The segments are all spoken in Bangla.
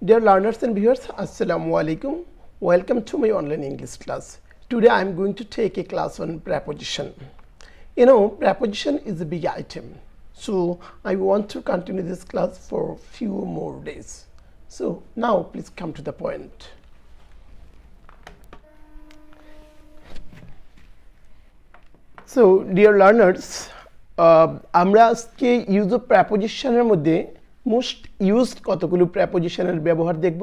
Dear learners and viewers, Assalamu alaikum. Welcome to my online English class. Today I am going to take a class on preposition. You know, preposition is a big item. So I want to continue this class for few more days. So now please come to the point. So dear learners, আমরা আজকে ইউজ অফ প্রেপোজিশনের মধ্যে মোস্ট ইউজড কতগুলো প্রেপোজিশনের ব্যবহার দেখব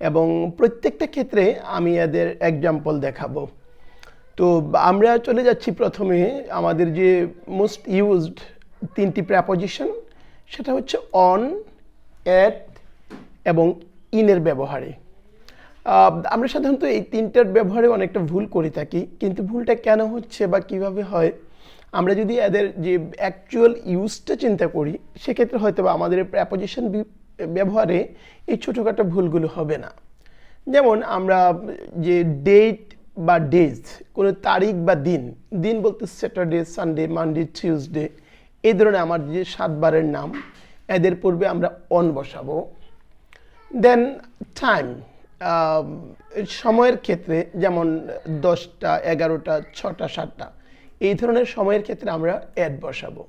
এবং প্রত্যেকটা ক্ষেত্রে আমি এদের এক্সাম্পল দেখাবো। তো আমরা চলে যাচ্ছি প্রথমে আমাদের যে মোস্ট ইউজড তিনটি প্রেপোজিশন, সেটা হচ্ছে অন, এট এবং ইনের ব্যবহারে। আমরা সাধারণত এই তিনটার ব্যবহারে অনেকটা ভুল করে থাকি, কিন্তু ভুলটা কেন হচ্ছে বা কিভাবে হয়, আমরা যদি এদের যে অ্যাকচুয়াল ইউজটা চিন্তা করি, সেক্ষেত্রে হয়তো বা আমাদের প্রেপোজিশন ব্যবহারে এই ছোটোখাটো ভুলগুলো হবে না। যেমন আমরা যে ডেট বা ডেজ, কোনো তারিখ বা দিন, দিন বলতে স্যাটারডে, সানডে, মানডে, টিউসডে, এই ধরনের আমার যে 7 বারের নাম, এদের পূর্বে আমরা অন বসাবো। দেন টাইম, সময়ের ক্ষেত্রে যেমন 10টা, 11টা, 6টা, 7টা, এই ধরনের সময়ের ক্ষেত্রে আমরা অ্যাট বসাবো।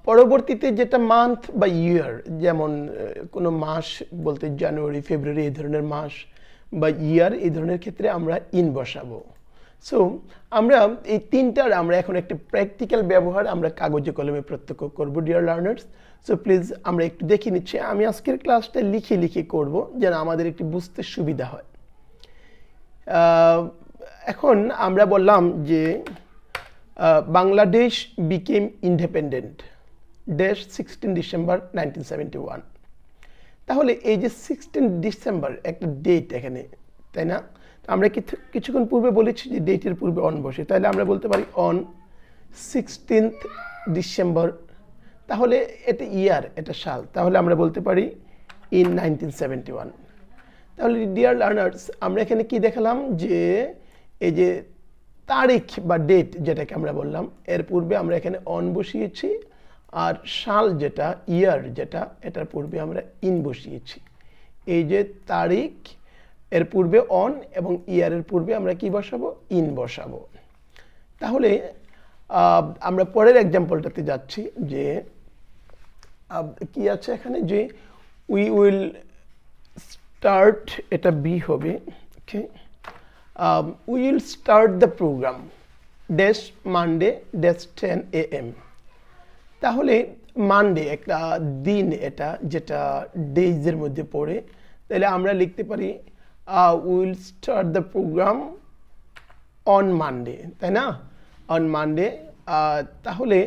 পরবর্তীতে যেটা মান্থ বা ইয়ার, যেমন কোনো মাস বলতে জানুয়ারি, ফেব্রুয়ারি এই ধরনের মাস বা ইয়ার, এই ধরনের ক্ষেত্রে আমরা ইন বসাবো। সো আমরা এই তিনটার আমরা এখন একটা প্র্যাকটিক্যাল ব্যবহার আমরা কাগজে কলমে প্রত্যক্ষ করব ডিয়ার লার্নার্স। সো প্লিজ আমরা একটু দেখে নিচ্ছি। আমি আজকের ক্লাসটা লিখে লিখে করব যেন আমাদের একটু বুঝতে সুবিধা হয়। এখন আমরা বললাম যে Bangladesh became independent dash 16 December 1971। তাহলে এই যে 16 ডিসেম্বর একটা ডেট এখানে, তাই না? আমরা কিছুক্ষণ পূর্বে বলেছি যে ডেটের পূর্বে অন বসে, তাহলে আমরা বলতে পারি অন 16th ডিসেম্বর। তাহলে এটা ইয়ার, এটা সাল, তাহলে আমরা বলতে পারি ইন 1971। তাহলে ডিয়ার লার্নার্স, আমরা এখানে কি দেখালাম যে এই যে তারিখ বা ডেট যেটাকে আমরা বললাম, এর পূর্বে আমরা এখানে অন বসিয়েছি, আর সাল যেটা, ইয়ার যেটা, এটার পূর্বে আমরা ইন বসিয়েছি। এই যে তারিখ, এর পূর্বে অন এবং ইয়ারের পূর্বে আমরা কি বসাবো? ইন বসাবো। তাহলে আমরা পরের এক্সাম্পলটাতে যাচ্ছি যে কি আছে এখানে, যে উই উইল স্টার্ট, এটা বি হবে, okay. We will start the programme dash Monday dash 10 AM। তাহলে মানডে একটা দিন, এটা যেটা ডেজের মধ্যে পড়ে, তাহলে আমরা লিখতে পারি will start the programme on Monday, তাই না? On Monday. তাহলে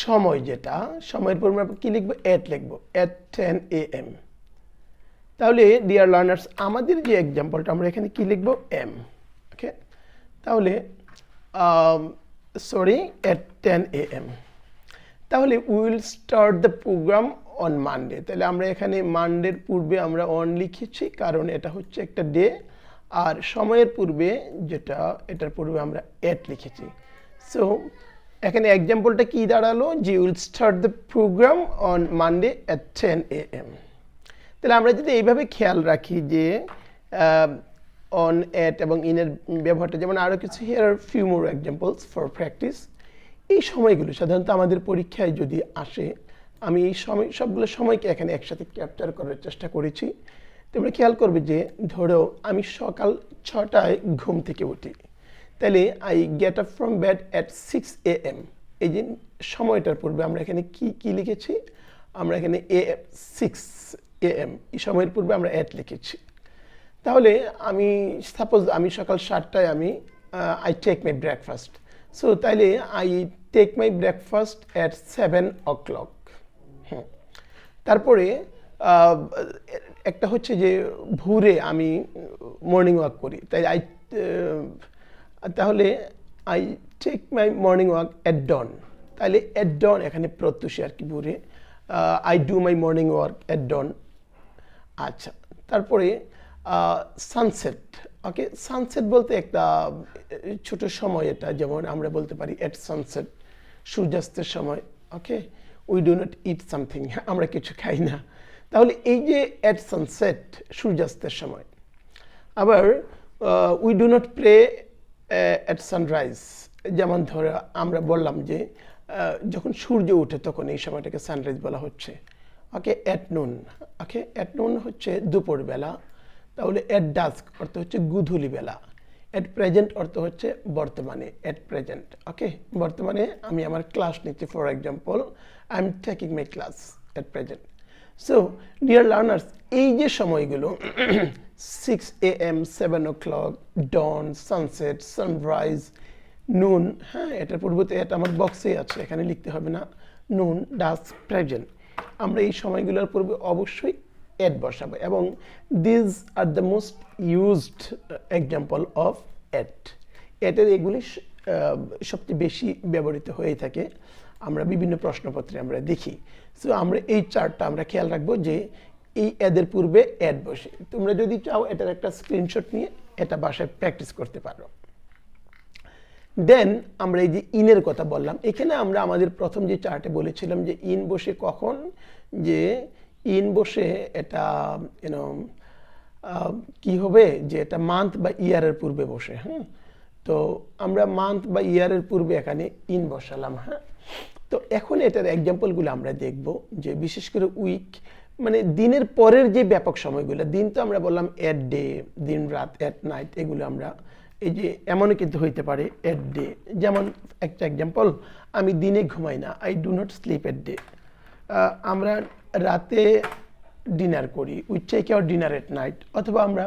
সময় যেটা, সময়ের পর আমরা কী লিখবো? এট লিখবো, এট 10 AM। তাহলে ডিয়ার লার্নার্স, আমাদের যে এক্সাম্পলটা, আমরা এখানে কি লিখবো? M, okay. তাহলে এট 10 AM। তাহলে will start the programme on Monday, তাহলে আমরা এখানে মানডের পূর্বে আমরা অন লিখেছি, কারণ এটা হচ্ছে একটা ডে, আর সময়ের পূর্বে যেটা, এটার পূর্বে আমরা এট লিখেছি। সো এখানে এক্সাম্পলটা কি দাঁড়ালো, যে will start the programme on Monday at 10 AM। তাহলে আমরা যদি এইভাবে খেয়াল রাখি যে অন, এট এবং ইনের ব্যবহারটা, যেমন আরও কিছু, here are few more examples for practice. এই সময়গুলো সাধারণত আমাদের পরীক্ষায় যদি আসে, আমি এই সময় সবগুলো সময়কে এখানে একসাথে ক্যাপচার করার চেষ্টা করেছি। তোমরা খেয়াল করবে যে ধরো আমি সকাল 6টায় ঘুম থেকে উঠি, তাহলে I get up from bed at 6 AM। এই যে সময়টার পূর্বে আমরা এখানে কি লিখেছি? আমরা এখানে 6 AM, এই সময়ের পূর্বে আমরা অ্যাট লিখেছি। তাহলে আমি সাপোজ আমি সকাল 7টায় আমি I take my breakfast. So তাইলে I take my breakfast at 7 o'clock। তারপরে একটা হচ্ছে যে ভোরে আমি মর্নিং ওয়াক করি, তাই তাহলে I take my morning walk at dawn. তাহলে অ্যাট ডন এখানে প্রত্যুষে আর কি, ভোরে। I do my morning walk at dawn. আচ্ছা, তারপরে সানসেট, ওকে। সানসেট বলতে একটা ছোট সময়, এটা যেমন আমরা বলতে পারি এট সানসেট, সূর্যাস্তের সময়, okay. We do not eat something, আমরা কিছু খাই না। তাহলে এই যে অ্যাট সানসেট, সূর্যাস্তের সময়, আবার we do not pray at sunrise, যেমন ধরো আমরা বললাম যে যখন সূর্য ওঠে তখন এই সময়টাকে সানরাইজ বলা হচ্ছে। ওকে, at noon, okay, at noon হচ্ছে দুপুরবেলা। তাহলে অ্যাট ডাস্ক অর্থ হচ্ছে গুধূলি বেলা। অ্যাট প্রেজেন্ট অর্থ হচ্ছে বর্তমানে, অ্যাট প্রেজেন্ট। ওকে, বর্তমানে আমি আমার ক্লাস নিচ্ছি, for example I am taking my class at present. So dear learners, এই যে সময়গুলো 6 AM, 7 o'clock, Don, sunset, sunrise, নুন, হ্যাঁ এটার পূর্বতে এটা আমার বক্সেই আছে, এখানে লিখতে হবে না, নুন, ডাস্ক, প্রেজেন্ট, আমরা এই সময়গুলোর পূর্বে অবশ্যই অ্যাট বসাবো, এবং these are the most used example of at. অ্যাটের এগুলি সবচেয়ে বেশি ব্যবহৃত হয়ে থাকে, আমরা বিভিন্ন প্রশ্নপত্রে আমরা দেখি। সো আমরা এই চার্টটা আমরা খেয়াল রাখবো যে এই এদের পূর্বে অ্যাট বসে। তোমরা যদি চাও এটার একটা স্ক্রিনশট নিয়ে এটা বাসায় প্র্যাকটিস করতে পারো। দেন আমরা এই যে ইনের কথা বললাম, এখানে আমরা আমাদের প্রথম যে চার্টে বলেছিলাম যে ইন বসে কখন, যে ইন বসে এটা ইউনো কি হবে, যে এটা মান্থ বা ইয়ারের পূর্বে বসে। হ্যাঁ, তো আমরা মান্থ বা ইয়ারের পূর্বে এখানে ইন বসালাম। হ্যাঁ, তো এখন এটার এক্সাম্পলগুলো আমরা দেখব, যে বিশেষ করে উইক মানে দিনের পরের যে ব্যাপক সময়গুলো, দিন তো আমরা বললাম অ্যাট ডে, দিন রাত, অ্যাট নাইট, এগুলো আমরা এই যে এমনও কিন্তু হইতে পারে অ্যাট ডে। যেমন একটা এক্সাম্পল, আমি দিনে ঘুমাই না, I do not sleep at day. আমরা রাতে ডিনার করি, we take our dinner at night, অথবা আমরা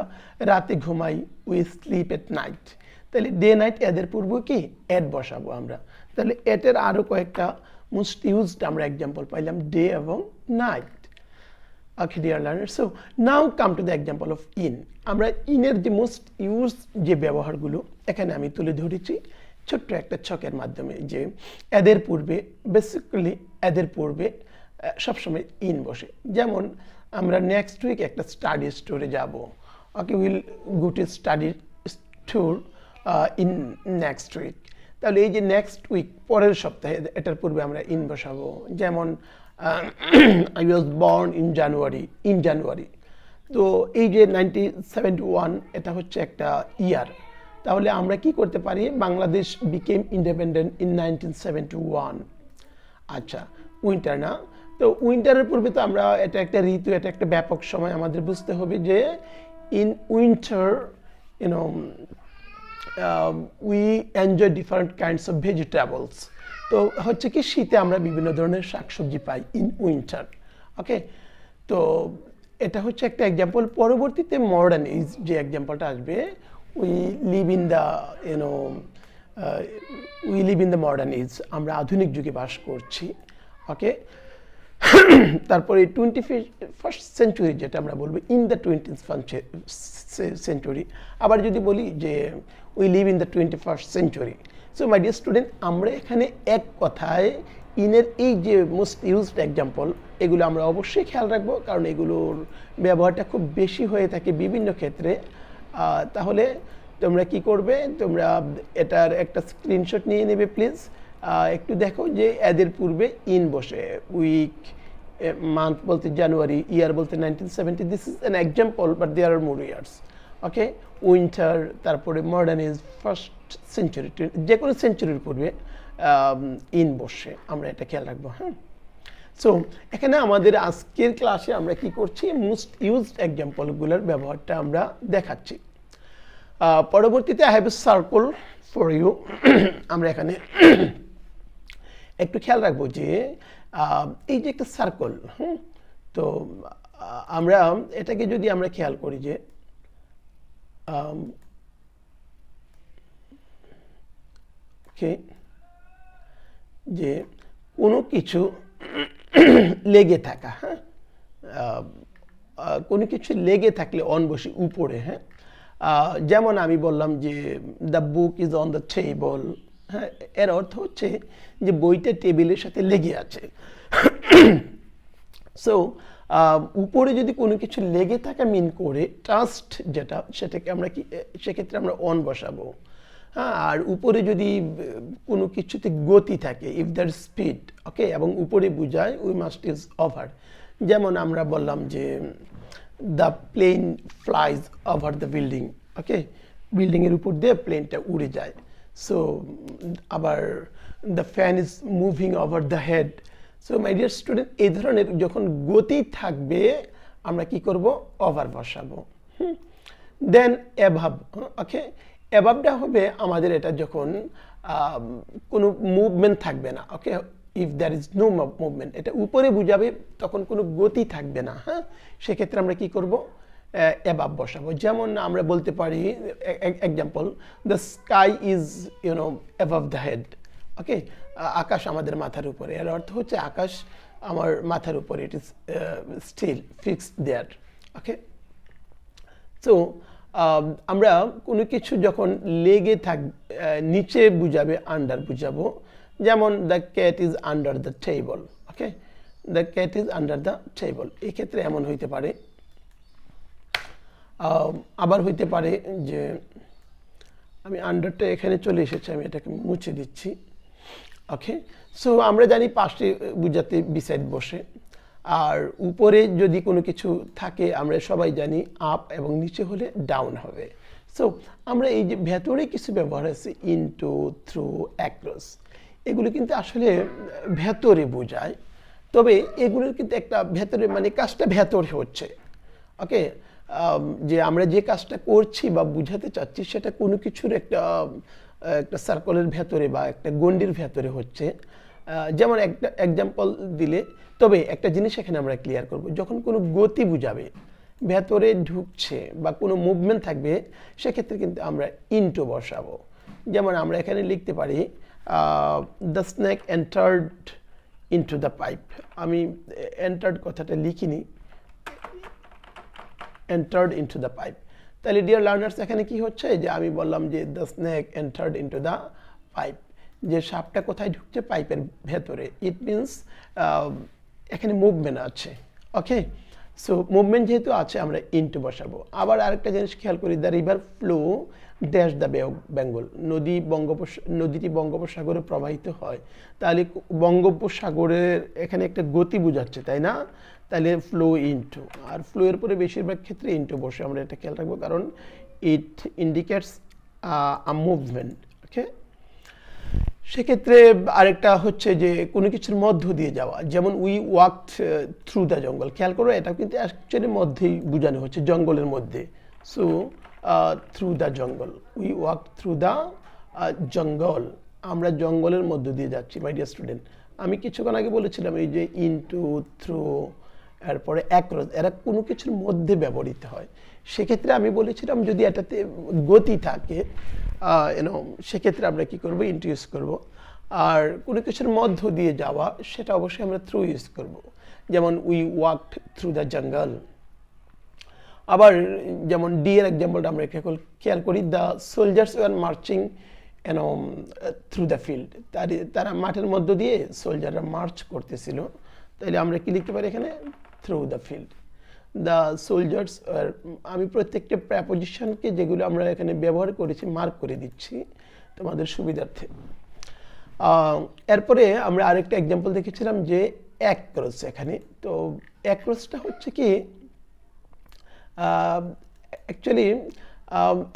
রাতে ঘুমাই, উই স্লিপ এট নাইট। তাহলে ডে নাইট এদের পূর্বে কি অ্যাট বসাবো আমরা। তাহলে এটের আরও কয়েকটা মোস্ট ইউজড আমরা এক্সাম্পল পাইলাম, ডে এবং night. Okay dear learner, so now come to the example of in. আমরা ইনের যে মোস্ট ইউজ যে ব্যবহারগুলো এখানে আমি তুলে ধরেছি ছোট্ট একটা ছকের মাধ্যমে, যে এদের পূর্বে, বেসিক্যালি এদের পূর্বে সবসময় ইন বসে। যেমন আমরা নেক্সট উইক একটা স্টাডি স্টোরে যাব, okay, will go to study tour in next week. তাহলে এই যে নেক্সট উইক, পরের সপ্তাহে, এটার পূর্বে আমরা ইন বসাবো। যেমন I was born in January, তো এই যে 1971 এটা হচ্ছে একটা ইয়ার। তাহলে আমরা কি করতে পারি, বাংলাদেশ বিকেম ইন্ডিপেন্ডেন্ট ইন 1971। আচ্ছা, উইন্টার না, তো উইন্টারের পূর্বে তো আমরা এটা একটা ঋতু, এটা একটা ব্যাপক সময়, আমাদের বুঝতে হবে যে in winter you know we enjoy different kinds of vegetables. তো হচ্ছে কি শীতে আমরা বিভিন্ন ধরনের শাকসবজি পাই ইন উইন্টার। ওকে, তো এটা হচ্ছে একটা এক্সাম্পল। পরবর্তীতে মডার্ন এজ যে এক্সাম্পলটা আসবে, we live in the modern age, আমরা আধুনিক যুগে বাস করছি। ওকে, তারপরে 21st সেঞ্চুরি যেটা আমরা বলবো, ইন দ্য 20th সেঞ্চুরি। আবার যদি বলি যে we live in the 21st century. So my dear student, আমরা এখানে এক কথায় ইনের এই যে মোস্ট ইউজড এক্সাম্পল, এগুলো আমরা অবশ্যই খেয়াল রাখবো, কারণ এগুলোর ব্যবহারটা খুব বেশি হয়ে থাকে বিভিন্ন ক্ষেত্রে। তাহলে তোমরা কি করবে, তোমরা এটার একটা স্ক্রিনশট নিয়ে নেবে প্লিজ। একটু দেখো যে এদের পূর্বে ইন বসে, উইক, মান্থ বলতে জানুয়ারি, ইয়ার বলতে 1970। This is an example, but there are more years. Okay, winter, তারপরে মডার্ন এজ, ফার্স্ট সেঞ্চুরি, যে কোনো সেঞ্চুরির পূর্বে ইন বসে, আমরা এটা খেয়াল রাখবো। হ্যাঁ, সো এখানে আমাদের আজকের ক্লাসে আমরা কি করছি, মোস্ট ইউজড এক্সাম্পলগুলোর ব্যবহারটা আমরা দেখাচ্ছি। পরবর্তীতে I have a circle for you. আমরা এখানে একটু খেয়াল রাখবো যে এই যে একটা সার্কেল, তো আমরা এটাকে যদি আমরা খেয়াল করি যে যে কোনো কিছু লেগে থাকা, হ্যাঁ, কোনো কিছু লেগে থাকলে অন বসে উপরে। হ্যাঁ, যেমন আমি বললাম যে the book is on the table. হ্যাঁ, এর অর্থ হচ্ছে যে বইটা টেবিলের সাথে লেগে আছে। সো উপরে যদি কোনো কিছু লেগে থাকা মিন করে ট্রাস্ট যেটা, সেটাকে আমরা কি, সেক্ষেত্রে আমরা অন বসাবো। হ্যাঁ, আর উপরে যদি কোনো কিছুতে গতি থাকে, ইফ দ্যার স্পিড, ওকে, এবং উপরে বোঝায় উই মাস্ট ইজ ওভার। যেমন আমরা বললাম যে the plane flies over the building, okay, বিল্ডিংয়ের উপর দিয়ে প্লেনটা উড়ে যায়। সো আবার the fan is moving over the head. So my dear student, এই ধরনের যখন গতি থাকবে আমরা কি করব, ওভার বসাবো। দেন অ্যাভাব, ওকে, অ্যাভাবটা হবে আমাদের এটা যখন কোনো মুভমেন্ট থাকবে না, okay, if there is no movement, এটা উপরে বুঝাবে, তখন কোনো গতি থাকবে না। হ্যাঁ, সেক্ষেত্রে আমরা কি করব, অ্যাভাব বসাবো। যেমন আমরা বলতে পারি example, the sky is above the head, okay, আকাশ আমাদের মাথার উপরে। এর অর্থ হচ্ছে আকাশ আমার মাথার উপরে, it is still fixed there, okay. So আমরা কোনো কিছু যখন লেগে নিচে বুঝাবে, আন্ডার বুঝাবো। যেমন the cat is under the table, okay, the cat is under the table, এই ক্ষেত্রে এমন হইতে পারে। আবার হইতে পারে যে আমি আন্ডারটা এখানে চলে এসেছে, আমি এটাকে মুছে দিচ্ছি, ওকে। সো আমরা জানি পাশে বুঝাতে বিসাইড বসে, আর উপরে যদি কোনো কিছু থাকে আমরা সবাই জানি আপ, এবং নিচে হলে ডাউন হবে। সো আমরা এই যে ভেতরে কিছু ব্যবহার আছে, ইনটু, থ্রু, অ্যাক্রস, এগুলো কিন্তু আসলে ভেতরে বোঝায়, তবে এগুলোর কিন্তু একটা ভেতরে মানে কাজটা ভেতরে হচ্ছে, ওকে। যে আমরা যে কাজটা করছি বা বুঝাতে চাচ্ছি সেটা কোনো কিছুর একটা সার্কেলের ভেতরে বা একটা গণ্ডির ভেতরে হচ্ছে। যেমন একটা এক্সাম্পল দিলে, তবে একটা জিনিস এখানে আমরা ক্লিয়ার করব, যখন কোনো গতি বুঝাবে, ভেতরে ঢুকছে বা কোনো মুভমেন্ট থাকবে, সেক্ষেত্রে কিন্তু আমরা ইনটু বসাবো। যেমন আমরা এখানে লিখতে পারি the snake entered into the pipe. আমি এন্টার্ড কথাটা লিখিনি, এন্টার্ড ইনটু দ্য পাইপ। তাহলে ডিয়ার লার্নার্স, এখানে কি হচ্ছে যে আমি বললাম যে the snake entered into the pipe, যে সাপটা কোথায় ঢুকছে, পাইপের ভেতরে। ইট মিনস এখানে মুভমেন্ট আছে, ওকে। সো মুভমেন্ট যেহেতু আছে আমরা ইনটু বসাবো। আবার আরেকটা জিনিস খেয়াল করি, the river flow dash the বে অফ বেঙ্গল, নদীটি বঙ্গোপসাগরে প্রবাহিত হয়। তাহলে বঙ্গোপসাগরের এখানে একটা গতি বোঝাচ্ছে, তাই না? তাহলে ফ্লো ইনটু, আর ফ্লো এর পরে বেশিরভাগ ক্ষেত্রে ইনটু বসে, আমরা এটা খেয়াল রাখবো, কারণ ইট ইন্ডিকেটস আ মুভমেন্ট, ওকে। সেক্ষেত্রে আরেকটা হচ্ছে যে কোনো কিছুর মধ্য দিয়ে যাওয়া, যেমন we walked through the jungle. খেয়াল করো, এটা কিন্তু অ্যাকচুয়ালি মধ্যেই বোঝানো হচ্ছে, জঙ্গলের মধ্যে। So through the jungle, we walked through the jungle, আমরা জঙ্গলের মধ্য দিয়ে যাচ্ছি। মাই ডিয়ার স্টুডেন্ট, আমি কিছুক্ষণ আগে বলেছিলাম এই যে ইনটু, থ্রু, এরপরে অ্যাক্রস, এরা কোনো কিছুর মধ্যে ব্যবহৃত হয়। সেক্ষেত্রে আমি বলেছিলাম যদি এটাতে গতি থাকে, সেক্ষেত্রে আমরা কি করব, ইনটু ইউজ করব। আর কোনো কিছুর মধ্য দিয়ে যাওয়া, সেটা অবশ্যই আমরা থ্রু ইউজ করব। যেমন we walked through the jungle. আবার যেমন ডি এর এক্সাম্পলটা আমরা খেয়াল করি, the soldiers were marching through the field, তারা মাঠের মধ্য দিয়ে সোলজাররা মার্চ করতেছিল। তাইলে আমরা কি লিখতে পারি এখানে, through the field. The soldiers, আমি প্রত্যেকটা প্রেপোজিশনকে যেগুলো আমরা এখানে ব্যবহার করেছি মার্ক করে দিচ্ছি তোমাদের সুবিধার্থে। এরপরে আমরা আরেকটা এক্সাম্পল দেখেছিলাম যে অ্যাক্রস। এখানে তো অ্যাক্রসটা হচ্ছে কি, অ্যাকচুয়ালি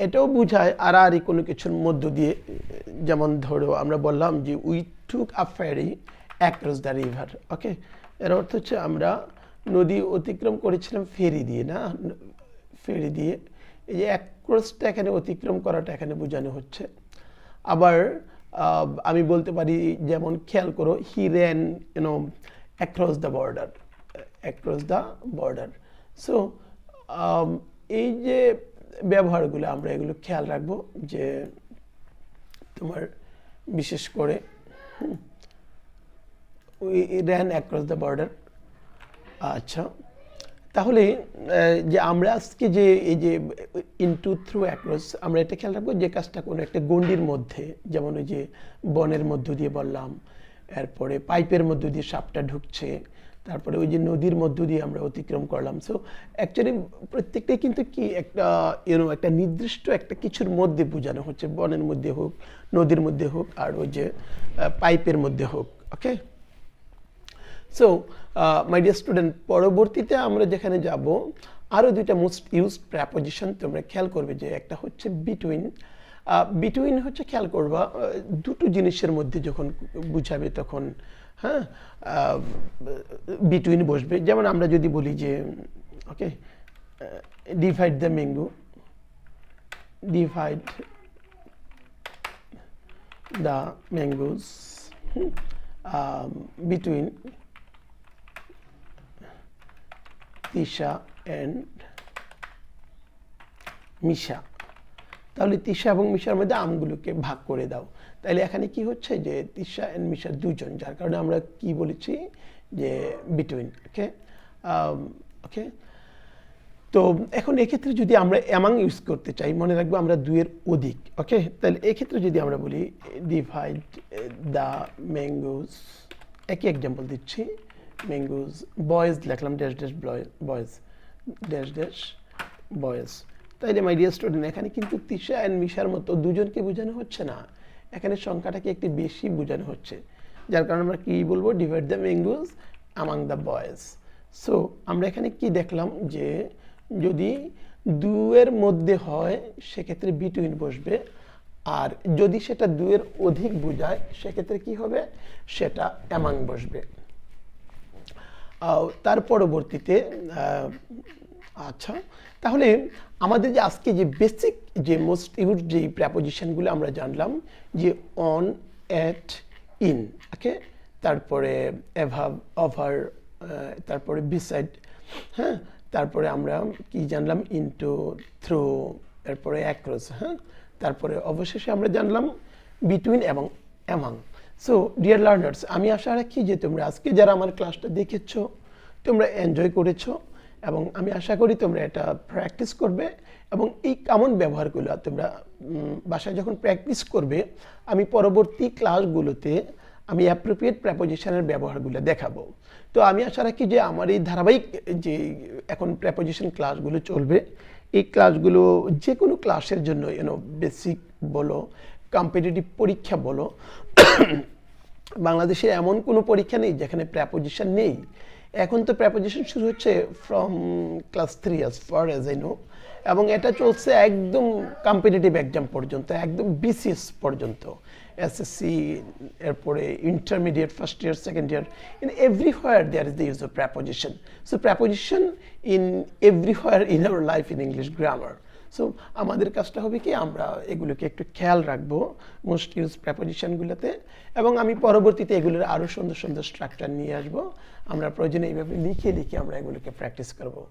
এটাও বোঝায় আড়াআড়ি কোনো কিছুর মধ্য দিয়ে। যেমন ধরো আমরা বললাম যে we took a ferry across the river, okay. এর অর্থ হচ্ছে আমরা নদী অতিক্রম করেছিলাম ফেরি দিয়ে, না, ফেরি দিয়ে। এই যে অ্যাক্রসটা এখানে অতিক্রম করাটা এখানে বোঝানো হচ্ছে। আবার আমি বলতে পারি, যেমন খেয়াল করো, he ran across the border, across the border. So এই যে ব্যবহারগুলো আমরা এগুলো খেয়াল রাখবো, যে তোমার বিশেষ করে we ran across the border. আচ্ছা, তাহলে যে আমরা আজকে যে এই যে ইনটু, থ্রু, অ্যাক্রস, আমরা এটা খেয়াল রাখবো যে কাজটা কোনো একটা গণ্ডির মধ্যে, যেমন ওই যে বনের মধ্য দিয়ে বললাম, এরপরে পাইপের মধ্য দিয়ে সাপটা ঢুকছে, তারপরে ওই যে নদীর মধ্য দিয়ে আমরা অতিক্রম করলাম। সো অ্যাকচুয়ালি প্রত্যেকটাই কিন্তু কি একটা একটা নির্দিষ্ট একটা কিছুর মধ্যে বোঝানো হচ্ছে, বনের মধ্যে হোক, নদীর মধ্যে হোক, আর ওই যে পাইপের মধ্যে হোক, ওকে। সো মাই ডিয়ার স্টুডেন্ট, পরবর্তীতে আমরা যেখানে যাব আরও দুইটা মোস্ট ইউজড প্রেপোজিশন তোমরা খেয়াল করবে, যে একটা হচ্ছে বিটুইন। বিটুইন হচ্ছে খেয়াল করবা দুটো জিনিসের মধ্যে যখন বুঝাবে তখন হ্যাঁ বিটুইন বসবে। যেমন আমরা যদি বলি যে okay, divide the mango, divide the mangoes between Tisha and Misha. তাহলে তিশা এবং মিশার মধ্যে আমগুলোকে ভাগ করে দাও। তাহলে এখানে কি হচ্ছে যে তিশা এন্ড মিশা দুজন, যার কারণে আমরা কি বলেছি যে বিটুইন। ওকে ওকে, তো এখন এক্ষেত্রে যদি আমরা অ্যামাং ইউজ করতে চাই, মনে রাখবো আমরা দুইয়ের অধিক। ওকে, তাহলে এক্ষেত্রে যদি আমরা বলি ডিভাইড দ্য ম্যাঙ্গোস, একই এক্সাম্পল দিচ্ছি, ম্যাঙ্গোস বয়েজ লিখলাম, dash dash boys, dash dash boys. তাইলে মাই ডিয়ার স্টুডেন্ট, এখানে কিন্তু তিশা অ্যান্ড মিশার মতো দুজনকে বোঝানো হচ্ছে না, এখানে সংখ্যাটাকে একটু বেশি বোঝানো হচ্ছে, যার কারণে আমরা কি বলবো, divide the mangoes among the boys. So আমরা এখানে কি দেখলাম যে যদি দুয়ের মধ্যে হয় সেক্ষেত্রে বিটুইন বসবে, আর যদি সেটা দুয়ের অধিক বোঝায় সেক্ষেত্রে কি হবে, সেটা অ্যামাং বসবে। তার পরবর্তীতে আচ্ছা, তাহলে আমাদের যে আজকে যে বেসিক যে মোস্ট ইউজ যে প্রেপোজিশনগুলো আমরা জানলাম, যে অন, এট, ইন, ওকে, তারপরে অ্যাভাব, ওভার, তারপরে বিসাইড, হ্যাঁ, তারপরে আমরা কি জানলাম, ইনটু, থ্রু, এরপরে অ্যাক্রস, হ্যাঁ, তারপরে অবশেষে আমরা জানলাম বিটুইন এবং অ্যামাং। সো ডিয়ার লার্নার্স, আমি আশা রাখি যে তোমরা আজকে যারা আমার ক্লাসটা দেখেছো তোমরা এনজয় করেছো, এবং আমি আশা করি তোমরা এটা প্র্যাকটিস করবে, এবং এই কমন ব্যবহারগুলো তোমরা বাসায় যখন প্র্যাকটিস করবে, আমি পরবর্তী ক্লাসগুলোতে আমি অ্যাপ্রোপ্রিয়েট প্রেপোজিশনের ব্যবহারগুলো দেখাবো। তো আমি আশা রাখি যে আমার এই ধারাবাহিক যে এখন প্রেপোজিশন ক্লাসগুলো চলবে, এই ক্লাসগুলো যে কোনো ক্লাসের জন্য বেসিক বলো, কম্পিটিটিভ পরীক্ষা বলো, বাংলাদেশে এমন কোনো পরীক্ষা নেই যেখানে প্রেপোজিশন নেই। এখন তো প্রেপোজিশন শুরু হচ্ছে from class 3 as far as I know, এবং এটা চলছে একদম কম্পিটিটিভ এক্সাম পর্যন্ত, একদম বিসিএস পর্যন্ত, এসএসসি, এরপরে intermediate, first year, second year, in everywhere there is the use of preposition. So preposition in everywhere in our life in English grammar. So আমাদের কাজটা হবে কি, আমরা এগুলোকে একটু খেয়াল রাখবো মোস্ট ইউজ প্রেপোজিশনগুলোতে, এবং আমি পরবর্তীতে এগুলোর আরও সুন্দর সুন্দর স্ট্রাকচার নিয়ে আসবো। আমরা প্রয়োজনে এইভাবে লিখে লিখে আমরা এগুলোকে প্র্যাকটিস করবো।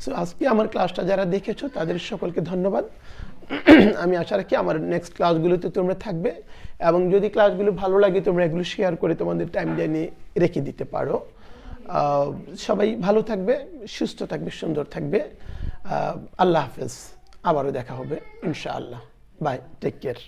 সো আজকে আমার ক্লাসটা যারা দেখেছো তাদের সকলকে ধন্যবাদ। আমি আশা রাখি আমার নেক্সট ক্লাসগুলোতে তোমরা থাকবে, এবং যদি ক্লাসগুলো ভালো লাগে তোমরা এগুলো শেয়ার করে তোমাদের টাইম লাইনে রেখে দিতে পারো। সবাই ভালো থাকবে, সুস্থ থাকবে, সুন্দর থাকবে। আল্লাহ হাফেজ, আবারও দেখা হবে ইনশাআল্লাহ। Bye, take care.